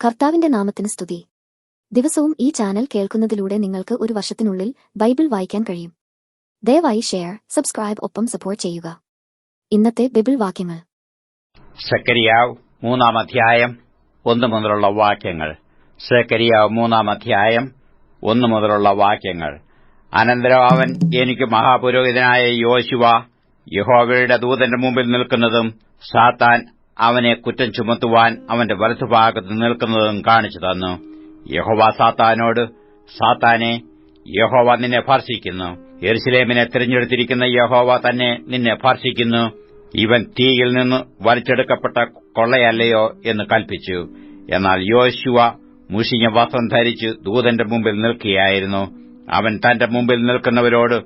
കർത്താവിന്റെ നാമത്തിന് സ്തുതി. ദിവസവും ഈ ചാനൽ കേൾക്കുന്നതിലൂടെ നിങ്ങൾക്ക് ഒരു വർഷത്തിനുള്ളിൽ ബൈബിൾ വായിക്കാൻ കഴിയും. ദയവായി ഷെയർ, സബ്സ്ക്രൈബ് ഒപ്പം സപ്പോർട്ട് ചെയ്യുക. ഇന്നത്തെ ബൈബിൾ വാക്യങ്ങൾ: സെക്കരിയാവ് 3-ാം അധ്യായം 1 മുതലുള്ള വാക്യങ്ങൾ. സെക്കരിയാവ് 3-ാം അധ്യായം 1 മുതലുള്ള വാക്യങ്ങൾ. അനന്തരം അവൻ എനിക്ക് മഹാപുരോഹിതനായ യോശുവ യഹോവയുടെ ദൂതന്റെ മുമ്പിൽ നിൽക്കുന്നതും സാത്താൻ അവനെ കുറ്റം ചുമത്തുവാൻ അവന്റെ വലത്തുഭാഗത്ത് നിൽക്കുന്നതും കാണിച്ചു തന്നു. യഹോവ സാത്താനോട്, സാത്താനെ, യഹോവ നിന്നെ ഭർഷിക്കുന്നു. യെരുശലേമിനെ തിരഞ്ഞെടുത്തിരിക്കുന്ന യഹോവ തന്നെ നിന്നെ ഭർഷിക്കുന്നു. ഇവൻ തീയിൽ നിന്ന് വലിച്ചെടുക്കപ്പെട്ട കൊള്ളയല്ലയോ എന്ന് കൽപ്പിച്ചു. എന്നാൽ യോശുവ മുഷിഞ്ഞ വസ്ത്രം ധരിച്ച് ദൂതന്റെ മുമ്പിൽ നിൽക്കുകയായിരുന്നു. അവൻ തന്റെ മുമ്പിൽ നിൽക്കുന്നവരോട്,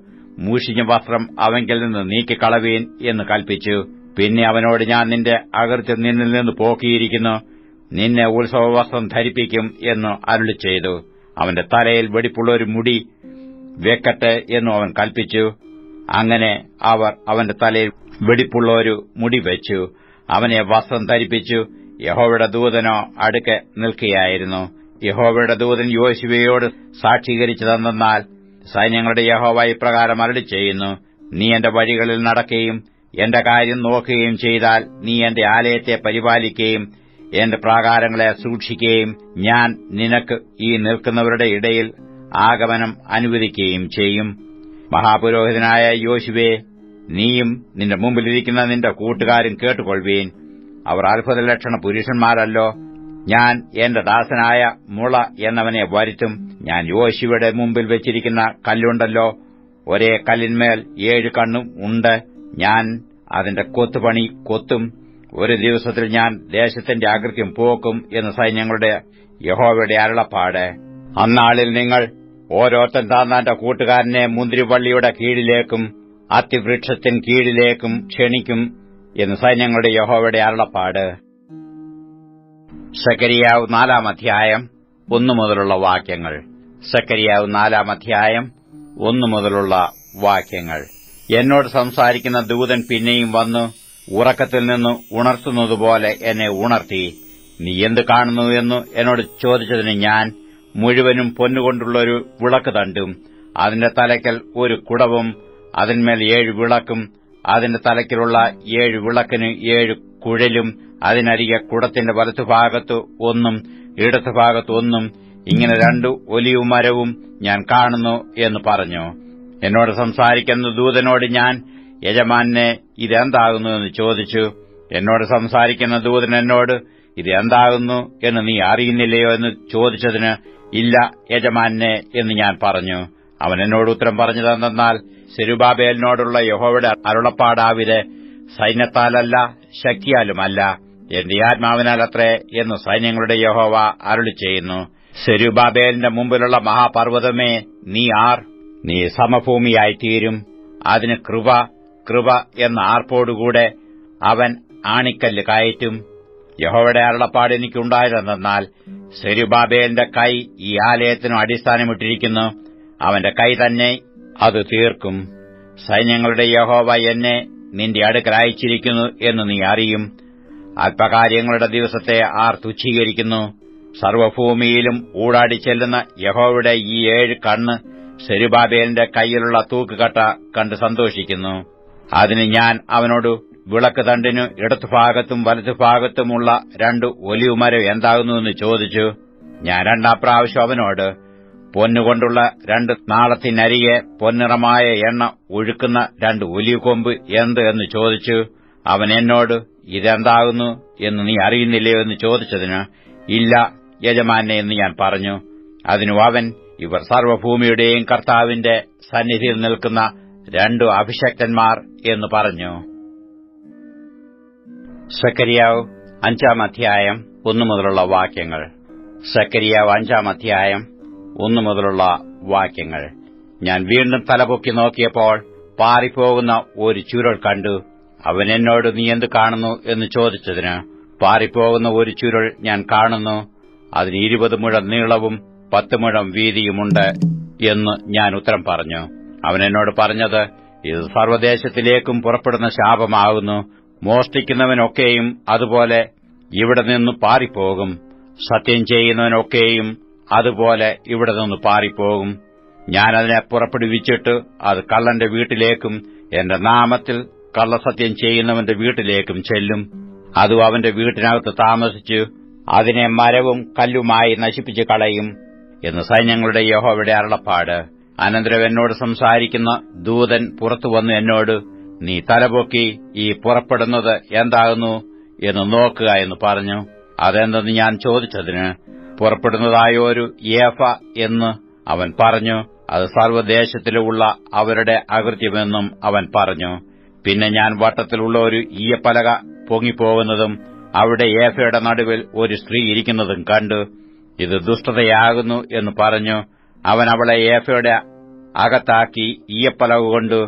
മുഷിഞ്ഞ വസ്ത്രം അവങ്കിൽ നിന്ന് നീക്കിക്കളവീൻ എന്ന് കൽപ്പിച്ചു. പിന്നെ അവനോട്, ഞാൻ നിന്റെ അകൃത്യം നിന്നിൽ നിന്ന് പോക്കിയിരിക്കുന്നു, നിന്നെ ഉത്സവവസ്ത്രം ധരിപ്പിക്കും എന്ന് അരുളി ചെയ്തു. അവന്റെ തലയിൽ വെടിപ്പുള്ള ഒരു മുടി വെക്കട്ടെ എന്നും അവൻ കൽപ്പിച്ചു. അങ്ങനെ അവർ അവന്റെ തലയിൽ വെടിപ്പുള്ള ഒരു മുടി വെച്ചു. അവനെ വസ്ത്രം ധരിപ്പിച്ചു. യഹോവയുടെ ദൂതനോ അടുക്കെ നിൽക്കുകയായിരുന്നു. യഹോവയുടെ ദൂതൻ യോശുവയോട് സാക്ഷീകരിച്ചതെന്നാൽ, സൈന്യങ്ങളുടെ യഹോവ ഇപ്രകാരം അരുളി ചെയ്യുന്നു, നീ എന്റെ വഴികളിൽ നടക്കുകയും എന്റെ കാര്യം നോക്കുകയും ചെയ്താൽ നീ എന്റെ ആലയത്തെ പരിപാലിക്കുകയും എന്റെ പ്രാകാരങ്ങളെ സൂക്ഷിക്കുകയും ഞാൻ നിനക്ക് ഈ നിൽക്കുന്നവരുടെ ഇടയിൽ ആഗമനം അനുവദിക്കുകയും ചെയ്യും. മഹാപുരോഹിതനായ യോശുവേ, നീയും നിന്റെ മുമ്പിലിരിക്കുന്ന നിന്റെ കൂട്ടുകാരും കേട്ടുകൊള്ളുവീൻ. അവർ അത്ഭുതലക്ഷണ പുരുഷന്മാരല്ലോ. ഞാൻ എന്റെ ദാസനായ മുള എന്നവനെ വരുത്തും. ഞാൻ യോശുവയുടെ മുമ്പിൽ വെച്ചിരിക്കുന്ന കല്ലുണ്ടല്ലോ, ഒരേ കല്ലിന്മേൽ 7 കണ്ണും ഉണ്ട്. ഞാൻ അതിന്റെ കൊത്തുപണി കൊത്തും. ഒരു ദിവസത്തിൽ ഞാൻ ദേശത്തിന്റെ അകൃത്യം പോക്കും എന്ന് സൈന്യങ്ങളുടെ യഹോവയുടെ അരുളപ്പാട്. അന്നാളിൽ നിങ്ങൾ ഓരോരുത്തൻ താന്റെ കൂട്ടുകാരനെ മുന്തിരിവള്ളിയുടെ കീഴിലേക്കും അത്തിവൃക്ഷത്തിന് കീഴിലേക്കും ക്ഷണിക്കും എന്ന് സൈന്യങ്ങളുടെ യഹോവയുടെ അരുളപ്പാട്. സെക്കരിയാവ് 4-ാം അധ്യായം 1 മുതലുള്ള വാക്യങ്ങൾ. സെക്കരിയാവ് 4-ാം അധ്യായം 1 മുതലുള്ള വാക്യങ്ങൾ. എന്നോട് സംസാരിക്കുന്ന ദൂതൻ പിന്നെയും വന്നു ഉറക്കത്തിൽ നിന്ന് ഉണർത്തുന്നതുപോലെ എന്നെ ഉണർത്തി. നീ എന്ത് കാണുന്നു എന്ന് എന്നോട് ചോദിച്ചതിന് ഞാൻ, മുഴുവനും പൊന്നുകൊണ്ടുള്ളൊരു വിളക്ക് തണ്ടും അതിന്റെ തലയ്ക്കൽ ഒരു കുടവും അതിന്മേൽ 7 വിളക്കും അതിന്റെ തലയ്ക്കലുള്ള 7 വിളക്കിന് 7 കുഴലും അതിനരികെ കുടത്തിന്റെ വലത്തുഭാഗത്ത് 1 ഇടത്തുഭാഗത്ത് 1 ഇങ്ങനെ 2 ഒലിവ് മരവും ഞാൻ കാണുന്നു എന്ന് പറഞ്ഞു. എന്നോട് സംസാരിക്കുന്ന ദൂതനോട് ഞാൻ, യജമാനെ, ഇതെന്താകുന്നു എന്ന് ചോദിച്ചു. എന്നോട് സംസാരിക്കുന്ന ദൂതൻ എന്നോട്, ഇതെന്താകുന്നു എന്ന് നീ അറിയുന്നില്ലയോ എന്ന് ചോദിച്ചതിന്, ഇല്ല യജമാനെ എന്ന് ഞാൻ പറഞ്ഞു. അവൻ എന്നോട് ഉത്തരം പറഞ്ഞതെന്നാൽ, സെരുബാബേലിനോടുള്ള യഹോവയുടെ അരുളപ്പാടാവിത്, സൈന്യത്താലല്ല ശക്തിയാലുമല്ല, എന്റെ ആത്മാവിനാലത്രേ എന്ന് സൈന്യങ്ങളുടെ യഹോവ അരുളി ചെയ്യുന്നു. സെരുബാബേലിന്റെ മുമ്പിലുള്ള മഹാപർവ്വതമേ, നീ ആർ? നീ സമഭൂമിയായിത്തീരും. അതിന് കൃപ കൃപ എന്ന ആർപ്പോടുകൂടെ അവൻ ആണിക്കല്ല് കയറ്റും. യഹോവയുടെ അരുളപ്പാട് എനിക്കുണ്ടായതെന്നാൽ, സെരുബാബേലിന്റെ കൈ ഈ ആലയത്തിനു അടിസ്ഥാനമിട്ടിരിക്കുന്നു, അവന്റെ കൈ തന്നെ അത് തീർക്കും. സൈന്യങ്ങളുടെ യഹോവ എന്നെ നിന്റെ അടുക്കൽ അയച്ചിരിക്കുന്നു എന്ന് നീ അറിയും. അല്പകാര്യങ്ങളുടെ ദിവസത്തെ ആർ തുച്ഛീകരിക്കുന്നു? സർവ്വഭൂമിയിലും ഊടാടിച്ചെല്ലുന്ന യഹോവയുടെ ഈ 7 കണ്ണ് സെരുബാബേലിന്റെ കൈയിലുള്ള തൂക്കുകട്ട കണ്ട് സന്തോഷിക്കുന്നു. അതിന് ഞാൻ അവനോട്, വിളക്ക് തണ്ടിനു ഇടത്തുഭാഗത്തും വലത്തുഭാഗത്തുമുള്ള 2 ഒലിവ് മരം എന്താകുന്നുവെന്ന് ചോദിച്ചു. ഞാൻ 2-ാം പ്രാവശ്യം അവനോട്, പൊന്നുകൊണ്ടുള്ള 2 നാളത്തിനരികെ പൊന്നിറമായ എണ്ണ ഒഴുക്കുന്ന 2 ഒലിവ് കൊമ്പ് എന്ത് എന്ന് ചോദിച്ചു. അവൻ എന്നോട്, ഇതെന്താകുന്നു എന്ന് നീ അറിയുന്നില്ലയോ എന്ന് ചോദിച്ചതിന്, ഇല്ല യജമാനെ എന്ന് ഞാൻ പറഞ്ഞു. അതിനു അവൻ, ഇവർ സർവ്വഭൂമിയുടെയും കർത്താവിന്റെ സന്നിധിയിൽ നിൽക്കുന്ന 2 അഭിഷക്തന്മാർ എന്ന് പറഞ്ഞു. സെക്കരിയാവ് 5-ാം അധ്യായം 1 മുതലുള്ള വാക്യങ്ങൾ. സെക്കരിയാവ് 5-ാം അധ്യായം 1 മുതലുള്ള വാക്യങ്ങൾ. ഞാൻ വീണ്ടും തലപൊക്കി നോക്കിയപ്പോൾ പാറിപ്പോകുന്ന ഒരു ചുരുൾ കണ്ടു. അവൻ എന്നോട്, നീ എന്ത് കാണുന്നു എന്ന് ചോദിച്ചതിന്, പാറിപ്പോകുന്ന ഒരു ചുരുൾ ഞാൻ കാണുന്നു, അതിന് 20 മുഴം നീളവും 10 മുഴം വീതിയുമുണ്ട് എന്ന് ഞാൻ ഉത്തരം പറഞ്ഞു. അവൻ എന്നോട് പറഞ്ഞത്, ഇത് സർവ്വദേശത്തിലേക്കും പുറപ്പെടുന്ന ശാപമാകുന്നു. മോഷ്ടിക്കുന്നവനൊക്കെയും അതുപോലെ ഇവിടെ നിന്ന് പാറിപ്പോകും. സത്യം ചെയ്യുന്നവനൊക്കെയും അതുപോലെ ഇവിടെ നിന്ന് പാറിപ്പോകും. ഞാനതിനെ പുറപ്പെടുവിച്ചിട്ട് അത് കള്ളന്റെ വീട്ടിലേക്കും എന്റെ നാമത്തിൽ കള്ളസത്യം ചെയ്യുന്നവന്റെ വീട്ടിലേക്കും ചെല്ലും. അതും അവന്റെ വീട്ടിനകത്ത് താമസിച്ചു അതിനെ മരവും കല്ലുമായി നശിപ്പിച്ചു കളയും എന്ന് സൈന്യങ്ങളുടെ യഹോവയുടെ അരുളപ്പാട്. അനന്തരം എന്നോട് സംസാരിക്കുന്ന ദൂതൻ പുറത്തുവന്ന് എന്നോട്, നീ തലപൊക്കി ഈ പുറപ്പെടുന്നത് എന്താകുന്നു എന്ന് നോക്കുക എന്ന് പറഞ്ഞു. അതെന്തെന്ന് ഞാൻ ചോദിച്ചതിന്, പുറപ്പെടുന്നതായ ഒരു ഏഫ എന്ന് അവൻ പറഞ്ഞു. അത് സർവ്വദേശത്തിലുമുള്ള അവരുടെ അകൃത്യമെന്നും അവൻ പറഞ്ഞു. പിന്നെ ഞാൻ വട്ടത്തിലുള്ള ഒരു ഈയപ്പലക പൊങ്ങിപ്പോകുന്നതും അവിടെ ഏഫയുടെ നടുവിൽ ഒരു സ്ത്രീ ഇരിക്കുന്നതും കണ്ടു. ഇത് ദുഷ്ടതയാകുന്നു എന്ന് പറഞ്ഞു. അവൻ അവളെ ഏഫയുടെ അകത്താക്കി ഈയപ്പലക കൊണ്ട്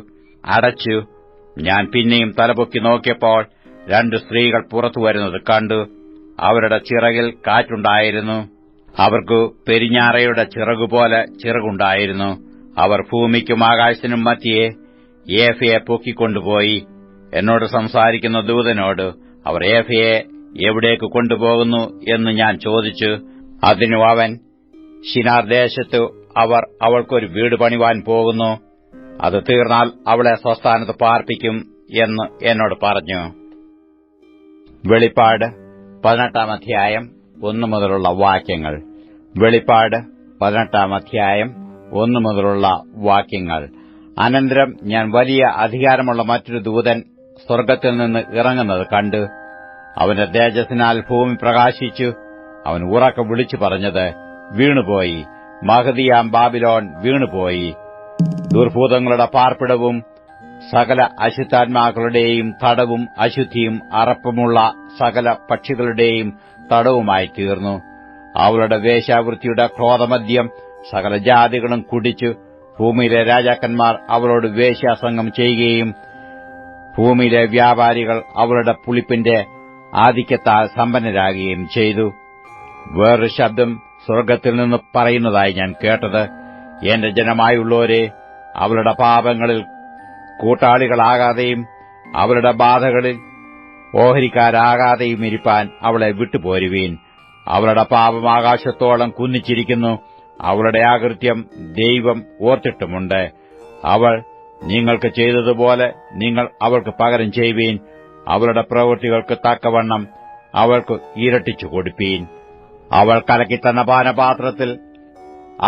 അടച്ചു. ഞാൻ പിന്നെയും തലപൊക്കി നോക്കിയപ്പോൾ 2 സ്ത്രീകൾ പുറത്തു വരുന്നത് കണ്ടു. അവരുടെ ചിറകിൽ കാറ്റുണ്ടായിരുന്നു. അവർക്ക് പെരിഞ്ഞാറയുടെ ചിറകുപോലെ ചിറകുണ്ടായിരുന്നു. അവർ ഭൂമിക്കും ആകാശത്തിനും മധ്യേ ഏഫയെ പൊക്കിക്കൊണ്ടുപോയി. എന്നോട് സംസാരിക്കുന്ന ദൂതനോട്, അവർ ഏഫയെ എവിടേക്ക് കൊണ്ടുപോകുന്നു എന്ന് ഞാൻ ചോദിച്ചു. അതിനു അവൻ, ശിനാർ ദേശത്ത് അവർ അവൾക്കൊരു വീട് പണിവാൻ പോകുന്നു. അത് തീർന്നാൽ അവളെ സ്വസ്ഥാനത്ത് പാർപ്പിക്കും എന്ന് എന്നോട് പറഞ്ഞു. വെളിപ്പാട് 18-ാം അധ്യായം 1 മുതലുള്ള വാക്യങ്ങൾ. വെളിപ്പാട് 18-ാം അധ്യായം 1 മുതലുള്ള വാക്യങ്ങൾ. അനന്തരം ഞാൻ വലിയ അധികാരമുള്ള മറ്റൊരു ദൂതൻ സ്വർഗ്ഗത്തിൽ നിന്ന് ഇറങ്ങുന്നത് കണ്ടു. അവന്റെ തേജസ്സിനാൽ ഭൂമി പ്രകാശിച്ചു. അവൻ ഉറക്കെ വിളിച്ചു പറഞ്ഞത്, വീണുപോയി, മഹതിയാം ബാബിലോൺ വീണുപോയി, ദുർഭൂതങ്ങളുടെ പാർപ്പിടവും സകല അശുദ്ധാത്മാക്കളുടെയും തടവും അശുദ്ധിയും അറപ്പുമുള്ള സകല പക്ഷികളുടെയും തടവുമായി തീർന്നു. അവളുടെ വേശ്യാവൃത്തിയുടെ ക്രോധമദ്യം സകല ജാതികളും കുടിച്ചു. ഭൂമിയിലെ രാജാക്കന്മാർ അവളോട് വേശ്യാസംഗം ചെയ്യുകയും ഭൂമിയിലെ വ്യാപാരികൾ അവളുടെ പുളിപ്പിന്റെ ആധിക്യത്താൽ സമ്പന്നരാകുകയും ചെയ്തു. വേറൊരു ശബ്ദം സ്വർഗ്ഗത്തിൽ നിന്ന് പറയുന്നതായി ഞാൻ കേട്ടത്, എന്റെ ജനമായുള്ളവരെ, അവളുടെ പാപങ്ങളിൽ കൂട്ടാളികളാകാതെയും അവളുടെ ബാധകളിൽ ഓഹരിക്കാരാകാതെയും ഇരിപ്പാൻ അവളെ വിട്ടുപോരുവീൻ. അവളുടെ പാപം ആകാശത്തോളം കുന്നിച്ചിരിക്കുന്നു. അവളുടെ അകൃത്യം ദൈവം ഓർത്തിട്ടുമുണ്ട്. അവൾ നിങ്ങൾക്ക് ചെയ്തതുപോലെ നിങ്ങൾ അവൾക്ക് പകരം ചെയ്യുവീൻ. അവളുടെ പ്രവൃത്തികൾക്ക് തക്കവണ്ണം അവൾക്ക് ഇരട്ടിച്ചു കൊടുപ്പീൻ. അവൾ കലക്കിത്തന്ന പാനപാത്രത്തിൽ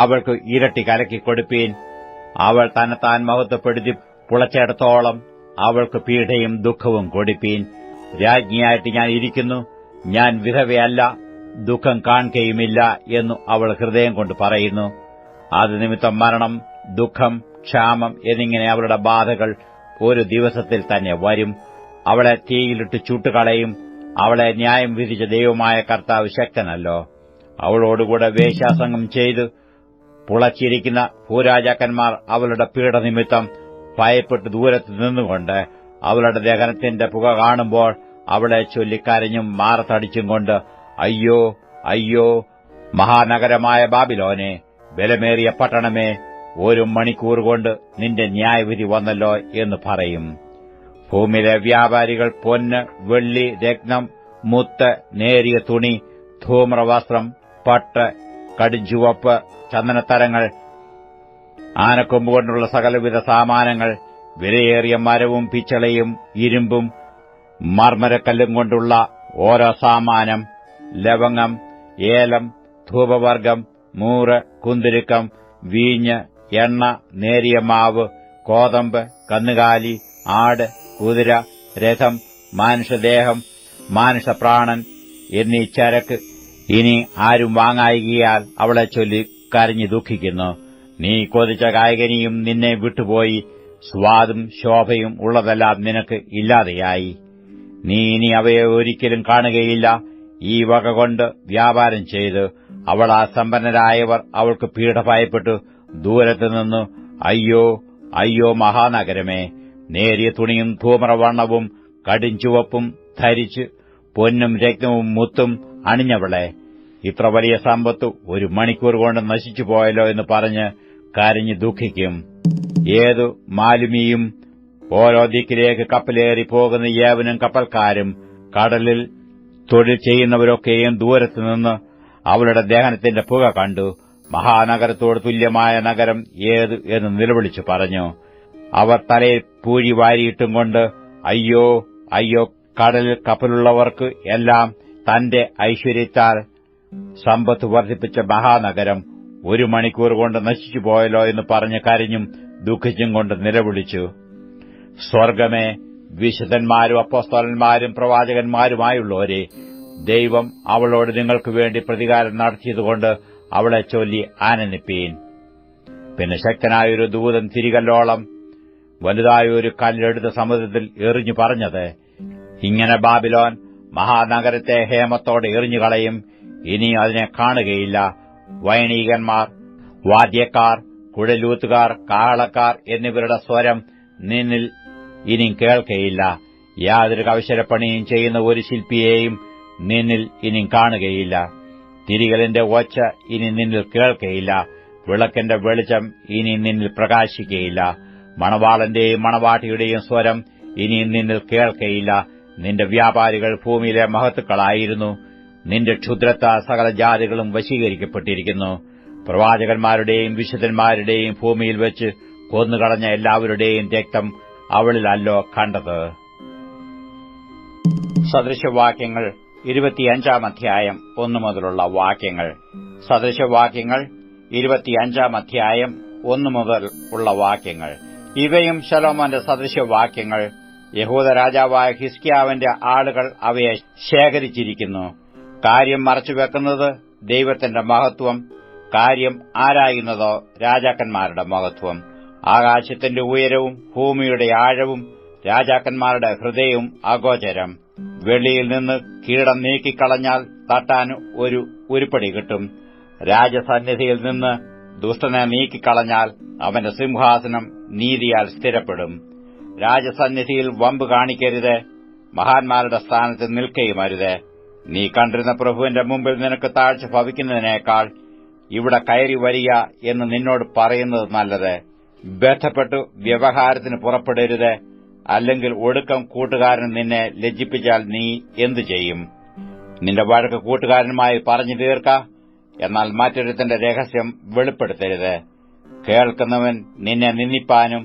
അവൾക്ക് ഇരട്ടി കലക്കിക്കൊടുപ്പീൻ. അവൾ തന്നെത്താൻ മഹത്വപ്പെടുത്തി പുളച്ചെടുത്തോളം അവൾക്ക് പീഡയും ദുഃഖവും കൊടുപ്പീൻ. രാജ്ഞിയായിട്ട് ഞാൻ ഇരിക്കുന്നു, ഞാൻ വിധവയല്ല, ദുഃഖം കാണുകയുമില്ല എന്നു അവൾ ഹൃദയം കൊണ്ട് പറയുന്നു. അത് നിമിത്തം മരണം, ദുഃഖം, ക്ഷാമം എന്നിങ്ങനെ അവളുടെ ബാധകൾ ഒരു ദിവസത്തിൽ തന്നെ വരും. അവളെ തീയിലിട്ട് ചുട്ടുകളയും. അവളെ ന്യായം വിധിച്ച ദൈവമായ കർത്താവ് ശക്തനല്ലോ. അവളോടുകൂടെ വേശ്യാസംഗം ചെയ്ത് പുളച്ചിരിക്കുന്ന ഭൂരാജാക്കന്മാർ അവളുടെ പീഡനിമിത്തം ഭയപ്പെട്ട് ദൂരത്ത് നിന്നുകൊണ്ട് അവളുടെ ദഹനത്തിന്റെ പുക കാണുമ്പോൾ അവളെ ചൊല്ലിക്കരഞ്ഞും മാറത്തടിച്ചും കൊണ്ട്, അയ്യോ അയ്യോ, മഹാനഗരമായ ബാബിലോനെ, ബലമേറിയ പട്ടണമേ, 1 മണിക്കൂർ കൊണ്ട് നിന്റെ ന്യായവിധി വന്നല്ലോ എന്ന് പറയും. ഭൂമിയിലെ വ്യാപാരികൾ പൊന്ന്, വെള്ളി, രത്നം, മുത്ത്, നേരിയ തുണി, ധൂമ്രവസ്ത്രം, പട്ട്, കടുംചുവപ്പ്, ചന്ദനത്തരങ്ങൾ, ആനക്കൊമ്പുകൊണ്ടുള്ള സകലവിധ സാമാനങ്ങൾ, വിലയേറിയ മരവും പിച്ചളയും ഇരുമ്പും മർമ്മരക്കല്ലും കൊണ്ടുള്ള ഓരോ സാമാനം, ലവംഗം, ഏലം, ധൂപവർഗം, മൂറ്, കുന്തിരുക്കം, വീഞ്ഞ്, എണ്ണ, നേരിയ മാവ്, കോതമ്പ്, കന്നുകാലി, ആട്, കുതിര, രഥം, മാനുഷദേഹം, മാനുഷപ്രാണൻ എന്നീ ചരക്ക് ഇനി ആരും വാങ്ങായികയാൽ അവളെ ചൊല്ലി കരഞ്ഞു ദുഃഖിക്കുന്നു. നീ കൊതിച്ച കായകനിയും നിന്നെ വിട്ടുപോയി. സ്വാദും ശോഭയും ഉള്ളതെല്ലാം നിനക്ക് ഇല്ലാതെയായി. നീ ഇനി അവയെ ഒരിക്കലും കാണുകയില്ല. ഈ വക കൊണ്ട് വ്യാപാരം ചെയ്ത് അവളാ സമ്പന്നരായവർ അവൾക്ക് പീഡ ഭയപ്പെട്ടു ദൂരത്തുനിന്നു, അയ്യോ അയ്യോ മഹാനഗരമേ, നേരിയ തുണിയും ധൂമ്രവർണ്ണവും കടുംചുവപ്പും ധരിച്ച് പൊന്നും രത്നവും മുത്തും അണിഞ്ഞവളെ, ഇത്ര വലിയ സമ്പത്ത് 1 മണിക്കൂർ കൊണ്ട് നശിച്ചുപോയല്ലോ എന്ന് പറഞ്ഞ് കരഞ്ഞു ദുഃഖിക്കും. ഏതു മാലുമിയും ഓരോ ദിക്കിലേക്ക് കപ്പലേറി പോകുന്ന ഏവനും കപ്പൽക്കാരും കടലിൽ തൊഴിൽ ചെയ്യുന്നവരൊക്കെയും ദൂരത്തുനിന്ന് അവളുടെ ദഹനത്തിന്റെ പുക കണ്ടു. മഹാനഗരത്തോട് തുല്യമായ നഗരം ഏത് എന്ന് നിലവിളിച്ചു പറഞ്ഞു. അവർ തലയിൽ പൂഴി വാരിയിട്ടും കൊണ്ട്, അയ്യോ അയ്യോ, കടലിൽ കപ്പലുള്ളവർക്ക് എല്ലാം തന്റെ ഐശ്വര്യത്താൽ സമ്പത്ത് വർദ്ധിപ്പിച്ച മഹാനഗരം 1 മണിക്കൂർ കൊണ്ട് നശിച്ചുപോയല്ലോ എന്ന് പറഞ്ഞ് കരഞ്ഞും ദുഃഖിച്ചും കൊണ്ട് നിലവിളിച്ചു. സ്വർഗ്ഗമേ, വിശുദ്ധന്മാരും അപ്പോസ്തലന്മാരും പ്രവാചകന്മാരുമായുള്ളവരെ, ദൈവം അവളോട് നിങ്ങൾക്ക് വേണ്ടി പ്രതികാരം നടത്തിയതുകൊണ്ട് അവളെ ചൊല്ലി ആനന്ദിപ്പീൻ. പിന്നെ ശക്തനായൊരു ദൂതൻ തിരികല്ലോളം വലുതായൊരു കല്ലെടുത്ത് സമുദ്രത്തിൽ എറിഞ്ഞു പറഞ്ഞത്, ഇങ്ങനെ ബാബിലോൺ മഹാനഗരത്തെ ഹേമത്തോടെ എറിഞ്ഞുകളയും. ഇനി അതിനെ കാണുകയില്ല. വൈണീകന്മാർ, വാദ്യക്കാർ, കുഴലൂത്തുകാർ, കാഹളക്കാർ എന്നിവരുടെ സ്വരം നിന്നിൽ ഇനി കേൾക്കയില്ല. യാതൊരു കൗശലപ്പണിയും ചെയ്യുന്ന ഒരു ശില്പിയെയും നിന്നിൽ ഇനി കാണുകയില്ല. തിരികലിന്റെ ഒച്ച ഇനി നിന്നിൽ കേൾക്കയില്ല. വിളക്കിന്റെ വെളിച്ചം ഇനി നിന്നിൽ പ്രകാശിക്കയില്ല. മണവാളന്റെയും മണവാട്ടിയുടെയും സ്വരം ഇനി നിന്നിൽ കേൾക്കയില്ല. നിന്റെ വ്യാപാരികൾ ഭൂമിയിലെ മഹത്തുക്കളായിരുന്നു. നിന്റെ ക്ഷുദ്രത്താൽ സകല ജാതികളും വശീകരിക്കപ്പെട്ടിരിക്കുന്നു. പ്രവാചകന്മാരുടെയും വിശുദ്ധന്മാരുടെയും ഭൂമിയിൽ വെച്ച് കൊന്നുകളഞ്ഞ എല്ലാവരുടെയും രക്തം അവളിലല്ലോ കണ്ടത്. സദൃശവാക്യങ്ങൾ 25 അധ്യായം 1 മുതലുള്ള വാക്യങ്ങൾ. സദൃശവാക്യങ്ങൾ 25 അധ്യായം 1 മുതൽ ഉള്ള വാക്യങ്ങൾ. ഇവയും ശലോമോന്റെ സദൃശവാക്യങ്ങൾ. യഹൂദ രാജാവായ ഹിസ്കിയാവിന്റെ ആളുകൾ അവയെ ശേഖരിച്ചിരിക്കുന്നു. കാര്യം മറച്ചുവെക്കുന്നത് ദൈവത്തിന്റെ മഹത്വം, കാര്യം ആരായുന്നതോ രാജാക്കന്മാരുടെ മഹത്വം. ആകാശത്തിന്റെ ഉയരവും ഭൂമിയുടെ ആഴവും രാജാക്കന്മാരുടെ ഹൃദയവും അഗോചരം. വെളിയിൽ നിന്ന് കീടം നീക്കിക്കളഞ്ഞാൽ തട്ടാൻ ഒരു ഉരുപ്പടി കിട്ടും. രാജസന്നിധിയിൽ നിന്ന് ദുഷ്ടനെ നീക്കിക്കളഞ്ഞാൽ അവന്റെ സിംഹാസനം നീതിയാൽ സ്ഥിരപ്പെടും. രാജസന്നിധിയിൽ വമ്പ് കാണിക്കരുത്, മഹാന്മാരുടെ സ്ഥാനത്ത് നിൽക്കുകയുമരുത്. നീ കണ്ടിരുന്ന പ്രഭുവിന്റെ മുമ്പിൽ നിനക്ക് താഴ്ച ഭവിക്കുന്നതിനേക്കാൾ ഇവിടെ കയറി വരിക എന്ന് നിന്നോട് പറയുന്നത് നല്ലത്. ബന്ധപ്പെട്ടു വ്യവഹാരത്തിന് പുറപ്പെടരുത്, അല്ലെങ്കിൽ ഒടുക്കം കൂട്ടുകാരൻ നിന്നെ ലജ്ജിപ്പിച്ചാൽ നീ എന്തു ചെയ്യും? നിന്റെ വഴക്ക് കൂട്ടുകാരനുമായി പറഞ്ഞു തീർക്ക, എന്നാൽ മറ്റൊരുത്തന്റെ രഹസ്യം വെളിപ്പെടുത്തരുത്. കേൾക്കുന്നവൻ നിന്നെ നിന്ദിപ്പാനും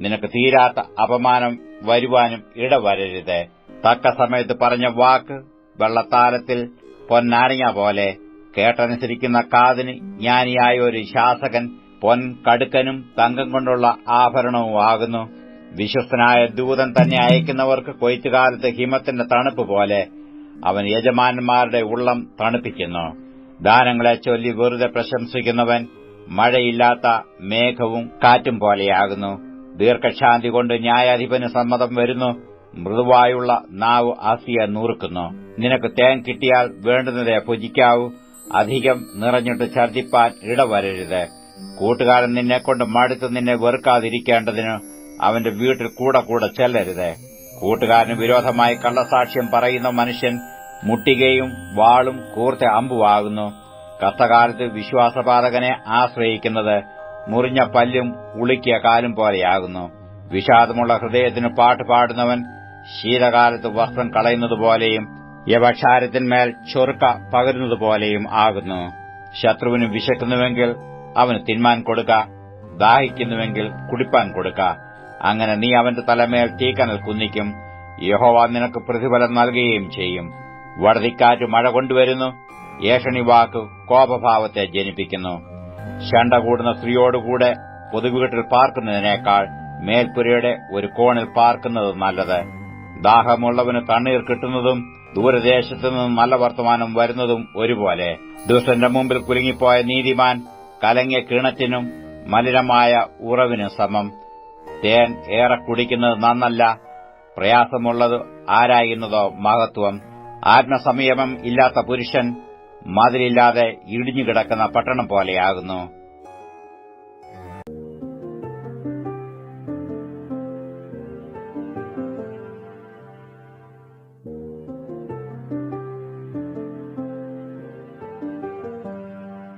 നിനക്ക് തീരാത്ത അപമാനം വരുവാനും ഇടവരരുത്. തക്ക സമയത്ത് പറഞ്ഞ വാക്ക് വെള്ളത്താലത്തിൽ പൊന്നാരങ്ങ പോലെ, കേട്ടനുസരിക്കുന്ന കാതിന് ജ്ഞാനിയായ ഒരു ശാസകൻ പൊൻകടുക്കനും തങ്കം കൊണ്ടുള്ള ആഭരണവും ആകുന്നു. വിശ്വസ്തനായ ദൂതൻ തന്നെ അയക്കുന്നവർക്ക് കൊയ്ത്തുകാലത്ത് ഹിമത്തിന്റെ തണുപ്പ് പോലെ അവൻ യജമാനന്മാരുടെ ഉള്ളം തണുപ്പിക്കുന്നു. ദാനങ്ങളെ ചൊല്ലി വെറുതെ പ്രശംസിക്കുന്നവൻ മഴയില്ലാത്ത മേഘവും കാറ്റും പോലെയാകുന്നു. ദീർഘശാന്തി കൊണ്ട് ന്യായാധിപന് സമ്മതം വരുന്നു. മൃദുവായുള്ള നാവ് അസിയെ നൂറുക്കുന്നു. നിനക്ക് തേൻ കിട്ടിയാൽ വേണ്ടുന്നതേ ഭുജിക്കാവൂ, അധികം നിറഞ്ഞിട്ട് ഛർദ്ദിപ്പാൻ ഇടവരരുത്. കൂട്ടുകാരൻ നിന്നെക്കൊണ്ട് മടുത്ത് നിന്നെ വെറുക്കാതിരിക്കേണ്ടതിന് അവന്റെ വീട്ടിൽ കൂടെ കൂടെ ചെല്ലരുത്. കൂട്ടുകാരന് വിരോധമായി കള്ളസാക്ഷ്യം പറയുന്ന മനുഷ്യൻ മുട്ടികയും വാളും കൂർത്ത അമ്പുവാകുന്നു. കഷ്ടകാലത്ത് വിശ്വാസപാതകനെ ആശ്രയിക്കുന്നത് മുറിഞ്ഞ പല്ലും ഉളുക്കിയ കാലും പോലെയാകുന്നു. വിഷാദമുള്ള ഹൃദയത്തിന് പാട്ട് പാടുന്നവൻ ശീതകാലത്ത് വസ്ത്രം കളയുന്നതുപോലെയും യവക്ഷാരത്തിന്മേൽ ചൊറുക്ക പകരുന്നതുപോലെയും ആകുന്നു. ശത്രുവിന് വിശക്കുന്നുവെങ്കിൽ അവന് തിന്മാൻ കൊടുക്ക, ദാഹിക്കുന്നുവെങ്കിൽ കുടിപ്പാൻ കൊടുക്ക. അങ്ങനെ നീ അവന്റെ തലമേൽ തീക്കനൽ കുന്നിക്കും. യഹോവ നിനക്ക് പ്രതിഫലം നൽകുകയും ചെയ്യും. വടതിക്കാറ്റ് മഴ കൊണ്ടുവരുന്നു, ഏഷണിവാക്ക് കോപഭാവത്തെ ജനിപ്പിക്കുന്നു. ശണ്ട കൂടുന്ന സ്ത്രീയോടുകൂടെ പൊതുവീട്ടിൽ പാർക്കുന്നതിനേക്കാൾ മേൽപ്പുരയുടെ ഒരു കോണിൽ പാർക്കുന്നത് നല്ലത്. ദാഹമുള്ളവന് തണ്ണീർ കിട്ടുന്നതും ദൂരദേശത്തുനിന്നും നല്ല വർത്തമാനം വരുന്നതും ഒരുപോലെ. ദുഷ്ടന്റെ മുമ്പിൽ കുലുങ്ങിപ്പോയ നീതിമാൻ കലങ്ങിയ കിണറ്റിനും മലിനമായ ഉറവിനും സമം. തേൻ ഏറെ കുടിക്കുന്നത് നന്നല്ല, പ്രയാസമുള്ളത് ആരായുന്നതോ മഹത്വം. ആത്മസംയമം ഇല്ലാത്ത പുരുഷൻ മതിലില്ലാതെ ഇടിഞ്ഞുകിടക്കുന്ന പട്ടണം പോലെയാകുന്നു.